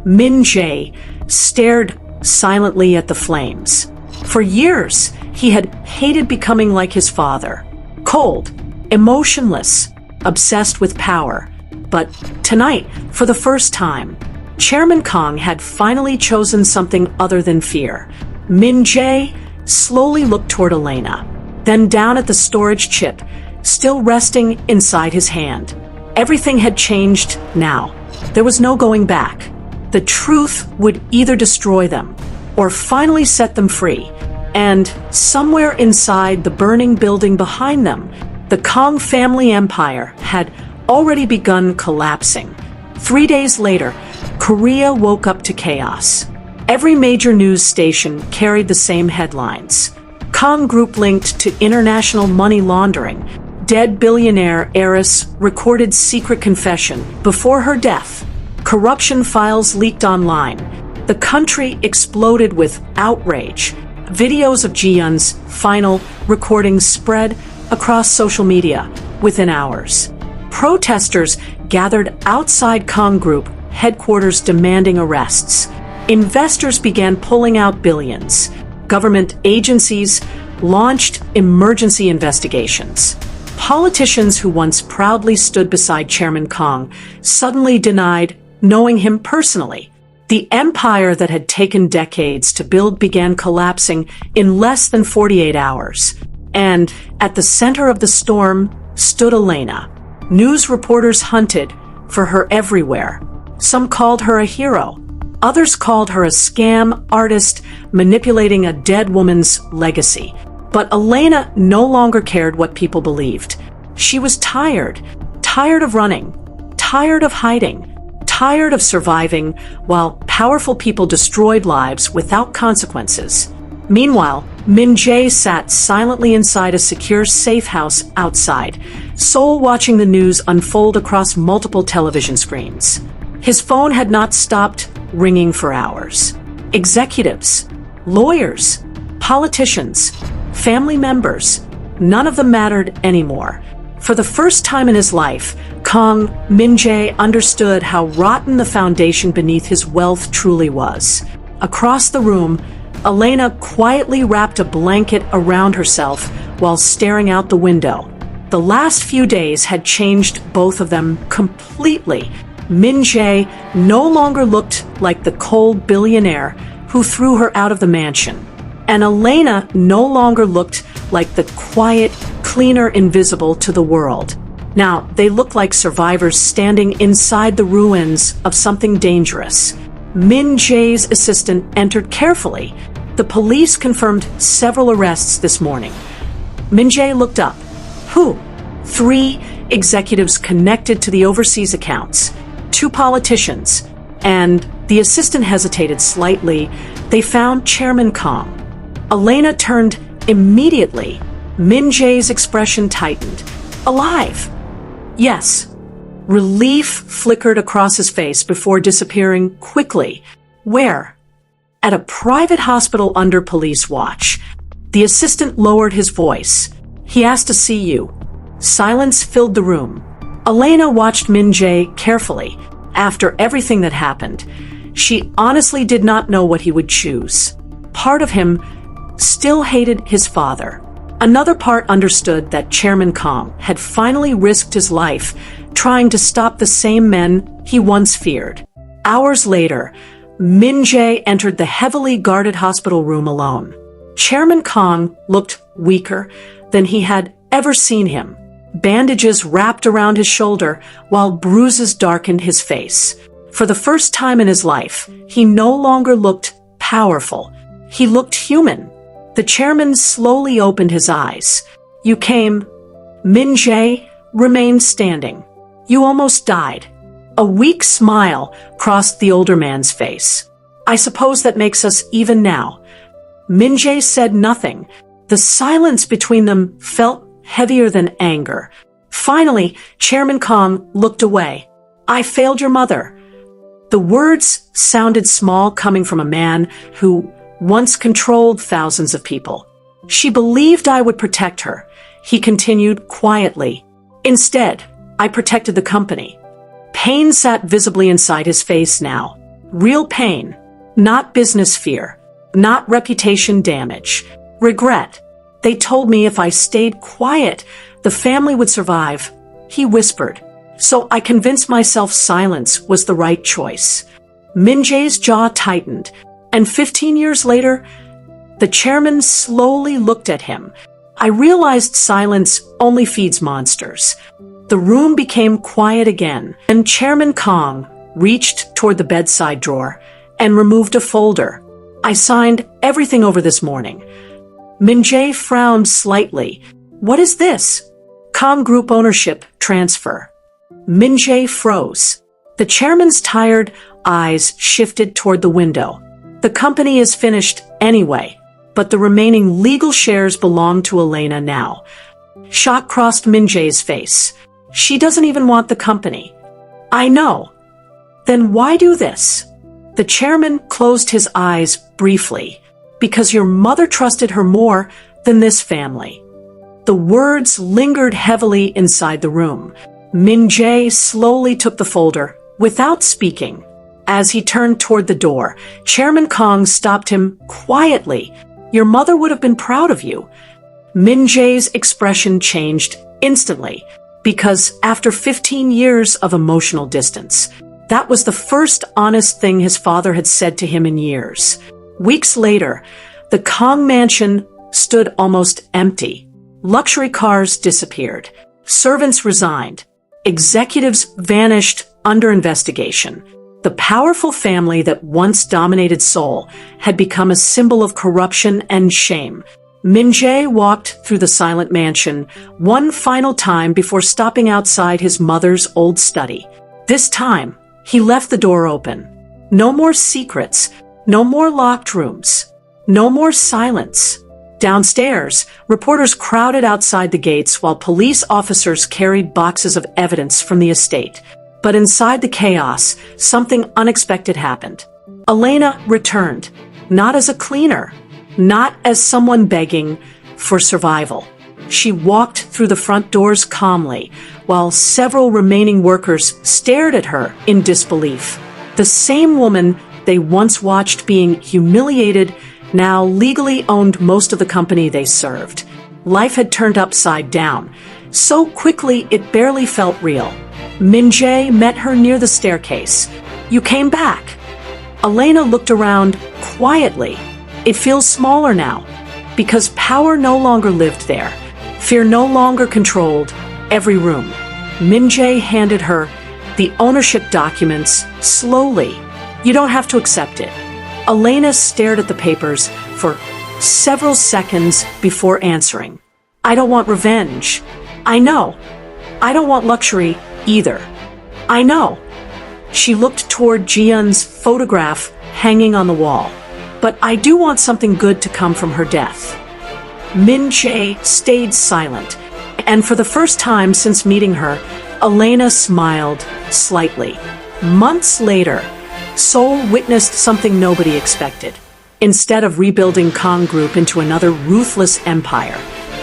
Min-Jae stared silently at the flames. For years, he had hated becoming like his father. Cold, emotionless, obsessed with power. But tonight, for the first time, Chairman Kang had finally chosen something other than fear. Min-Jae slowly looked toward Elena, then down at the storage chip, still resting inside his hand. Everything had changed now. There was no going back. The truth would either destroy them or finally set them free. And somewhere inside the burning building behind them, the Kang family empire had already begun collapsing. 3 days later, Korea woke up to chaos. Every major news station carried the same headlines. Kang Group linked to international money laundering. Dead billionaire heiress recorded secret confession before her death. Corruption files leaked online. The country exploded with outrage. Videos of Ji-Yeon's final recordings spread across social media within hours. Protesters gathered outside Kang Group headquarters demanding arrests. Investors began pulling out billions. Government agencies launched emergency investigations. Politicians who once proudly stood beside Chairman Kang suddenly denied knowing him personally. The empire that had taken decades to build began collapsing in less than 48 hours. And at the center of the storm stood Elena. News reporters hunted for her everywhere. Some called her a hero. Others called her a scam artist manipulating a dead woman's legacy. But Elena no longer cared what people believed. She was tired of running, tired of hiding, tired of surviving while powerful people destroyed lives without consequences. Meanwhile, Min-Jae sat silently inside a secure safe house outside, Seoul watching the news unfold across multiple television screens. His phone had not stopped ringing for hours. Executives, lawyers, politicians, family members, none of them mattered anymore. For the first time in his life, Kang Min-Jae understood how rotten the foundation beneath his wealth truly was. Across the room, Elena quietly wrapped a blanket around herself while staring out the window. The last few days had changed both of them completely. Min-Jae no longer looked like the cold billionaire who threw her out of the mansion. And Elena no longer looked like the quiet, cleaner invisible to the world. Now, they looked like survivors standing inside the ruins of something dangerous. Min-Jae's assistant entered carefully. The police confirmed several arrests this morning. Min-Jae looked up. Who? 3 executives connected to the overseas accounts, 2 politicians, and the assistant hesitated slightly. They found Chairman Kang. Elena turned immediately. Min-Jae's expression tightened. Alive! Yes. Relief flickered across his face before disappearing quickly. Where? At a private hospital under police watch. The assistant lowered his voice. He asked to see you. Silence filled the room. Elena watched Min-Jae carefully. After everything that happened, she honestly did not know what he would choose. Part of him still hated his father. Another part understood that Chairman Kang had finally risked his life trying to stop the same men he once feared. Hours later, Min-Jae entered the heavily guarded hospital room alone. Chairman Kang looked weaker than he had ever seen him. Bandages wrapped around his shoulder while bruises darkened his face. For the first time in his life, he no longer looked powerful. He looked human. The chairman slowly opened his eyes. "You came." Min-Jae remained standing. "You almost died." A weak smile crossed the older man's face. "I suppose that makes us even now." Min-Jae said nothing. The silence between them felt heavier than anger. Finally, Chairman Kang looked away. "I failed your mother." The words sounded small coming from a man who once controlled thousands of people. "She believed I would protect her," he continued quietly. "Instead, I protected the company." Pain sat visibly inside his face now. Real pain, not business fear, not reputation damage. Regret. "They told me if I stayed quiet, the family would survive," he whispered. "So I convinced myself silence was the right choice." Min-Jae's jaw tightened, and 15 years later, the chairman slowly looked at him. "I realized silence only feeds monsters." The room became quiet again, and Chairman Kang reached toward the bedside drawer and removed a folder. "I signed everything over this morning." Min-Jae frowned slightly. "What is this?" "Kang Group ownership transfer." Min-Jae froze. The chairman's tired eyes shifted toward the window. "The company is finished anyway, but the remaining legal shares belong to Elena now." Shock crossed Min-Jae's face. "She doesn't even want the company." "I know." "Then why do this?" The chairman closed his eyes briefly. "Because your mother trusted her more than this family." The words lingered heavily inside the room. Min-Jae slowly took the folder without speaking. As he turned toward the door, Chairman Kang stopped him quietly. "Your mother would have been proud of you." Min-Jae's expression changed instantly, because after 15 years of emotional distance, that was the first honest thing his father had said to him in years. Weeks later, the Kang mansion stood almost empty. Luxury cars disappeared. Servants resigned. Executives vanished under investigation. The powerful family that once dominated Seoul had become a symbol of corruption and shame. Min-Jae walked through the silent mansion one final time before stopping outside his mother's old study. This time, he left the door open. No more secrets, no more locked rooms, no more silence. Downstairs, reporters crowded outside the gates while police officers carried boxes of evidence from the estate. But inside the chaos, something unexpected happened. Elena returned, not as a cleaner, not as someone begging for survival. She walked through the front doors calmly, while several remaining workers stared at her in disbelief. The same woman they once watched being humiliated now legally owned most of the company they served. Life had turned upside down, so quickly it barely felt real. Min-Jae met her near the staircase. "You came back." Elena looked around quietly. "It feels smaller now, because power no longer lived there. Fear no longer controlled every room." Min-Jae handed her the ownership documents slowly. "You don't have to accept it." Elena stared at the papers for several seconds before answering. "I don't want revenge." "I know. I don't want luxury either." "I know." She looked toward Ji-Eun's photograph hanging on the wall. "But I do want something good to come from her death." Min-Jae stayed silent, and for the first time since meeting her, Elena smiled slightly. Months later, Seoul witnessed something nobody expected. Instead of rebuilding Kang Group into another ruthless empire,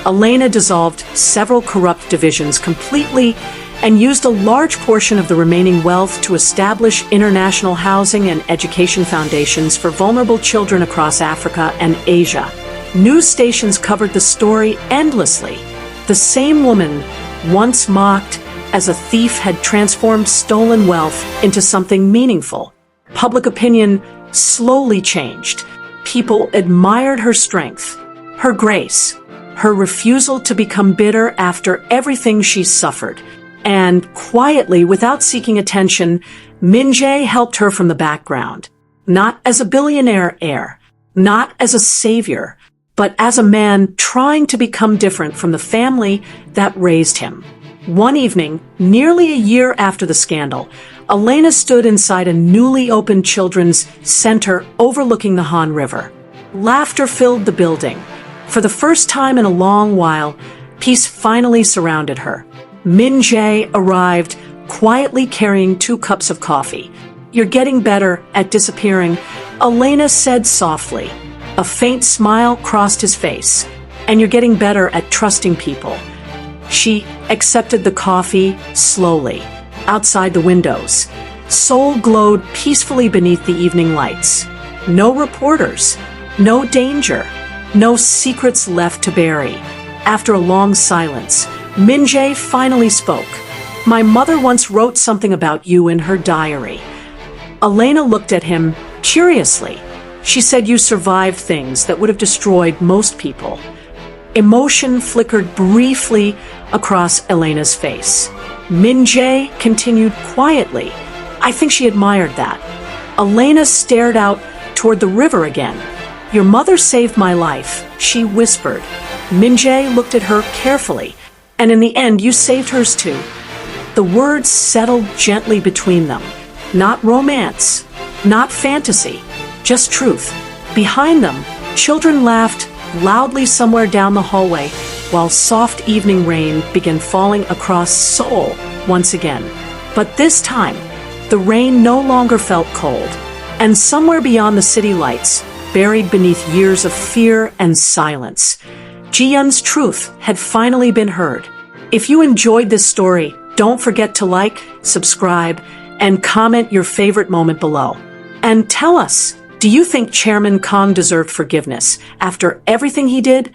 Elena dissolved several corrupt divisions completely and used a large portion of the remaining wealth to establish international housing and education foundations for vulnerable children across Africa and Asia. News stations covered the story endlessly. The same woman, once mocked as a thief, had transformed stolen wealth into something meaningful. Public opinion slowly changed. People admired her strength, her grace, her refusal to become bitter after everything she suffered. And quietly, without seeking attention, Min-Jae helped her from the background. Not as a billionaire heir, not as a savior, but as a man trying to become different from the family that raised him. One evening, nearly a year after the scandal, Elena stood inside a newly opened children's center overlooking the Han River. Laughter filled the building. For the first time in a long while, peace finally surrounded her. Min-Jae arrived, quietly carrying 2 cups of coffee. "You're getting better at disappearing," Elena said softly. A faint smile crossed his face. "And you're getting better at trusting people." She accepted the coffee slowly. Outside the windows, Seoul glowed peacefully beneath the evening lights. No reporters, no danger, no secrets left to bury. After a long silence, Min-Jae finally spoke. "My mother once wrote something about you in her diary." Elena looked at him curiously. She said you survived things that would have destroyed most people. Emotion flickered briefly across Elena's face. Min-Jae continued quietly. "I think she admired that." Elena stared out toward the river again. "Your mother saved my life," she whispered. Min-Jae looked at her carefully. "And in the end, you saved hers too." The words settled gently between them. Not romance, not fantasy, just truth. Behind them, children laughed loudly somewhere down the hallway, while soft evening rain began falling across Seoul once again. But this time, the rain no longer felt cold, and somewhere beyond the city lights, buried beneath years of fear and silence, Ji-Yeon's truth had finally been heard. If you enjoyed this story, don't forget to like, subscribe, and comment your favorite moment below. And tell us, do you think Chairman Kang deserved forgiveness after everything he did?